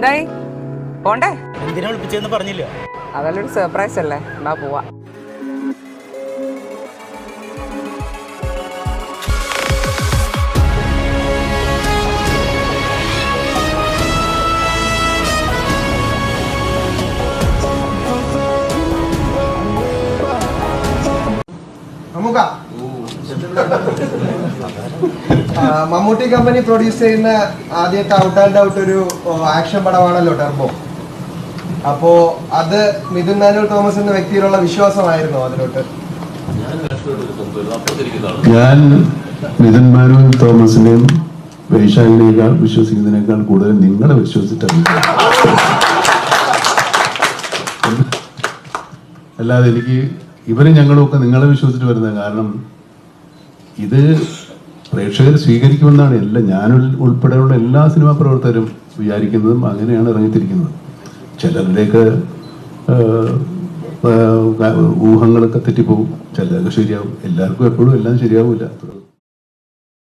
എന്തായി പോണ്ടേ? എന്തിനാ വിളിപ്പിച്ചെന്ന് പറഞ്ഞില്ല. അതല്ലൊരു സർപ്രൈസ് അല്ലേ, എന്നാ പോവാ. മമ്മൂട്ടി കമ്പനി പ്രൊഡ്യൂസ് ചെയ്യുന്ന ആദ്യത്തെ ഔട്ട് ആൻഡ് ഔട്ട് ഒരു ആക്ഷൻ പടമാണല്ലോ ടർബോ. അപ്പോ അത് മിഥുൻ മാനുവൽ തോമസ് എന്ന വ്യക്തിയിലുള്ള വിശ്വാസമായിരുന്നു അതിലോട്ട്? ഞാൻ മിഥുൻ മാനുവൽ തോമസിനെയും വൈശാഖിനേക്കാൾ വിശ്വസിക്കുന്നതിനേക്കാൾ കൂടുതൽ നിങ്ങളെ വിശ്വസിച്ചിട്ടാണ്. അല്ലാതെ എനിക്ക് ഇവരെ ഞങ്ങളുമൊക്കെ നിങ്ങളെ വിശ്വസിച്ചിട്ട് വരുന്നത്. കാരണം ഇത് പ്രേക്ഷകർ സ്വീകരിക്കുമെന്നാണ് ഞാൻ ഉൾപ്പെടെയുള്ള എല്ലാ സിനിമാ പ്രവർത്തകരും വിചാരിക്കുന്നതും അങ്ങനെയാണ് ഇറങ്ങിത്തിരിക്കുന്നത്. ചിലരുടെയൊക്കെ ഊഹങ്ങളൊക്കെ തെറ്റിപ്പോകും, ചിലരൊക്കെ ശരിയാവും. എല്ലാവർക്കും എപ്പോഴും എല്ലാം ശരിയാവില്ല.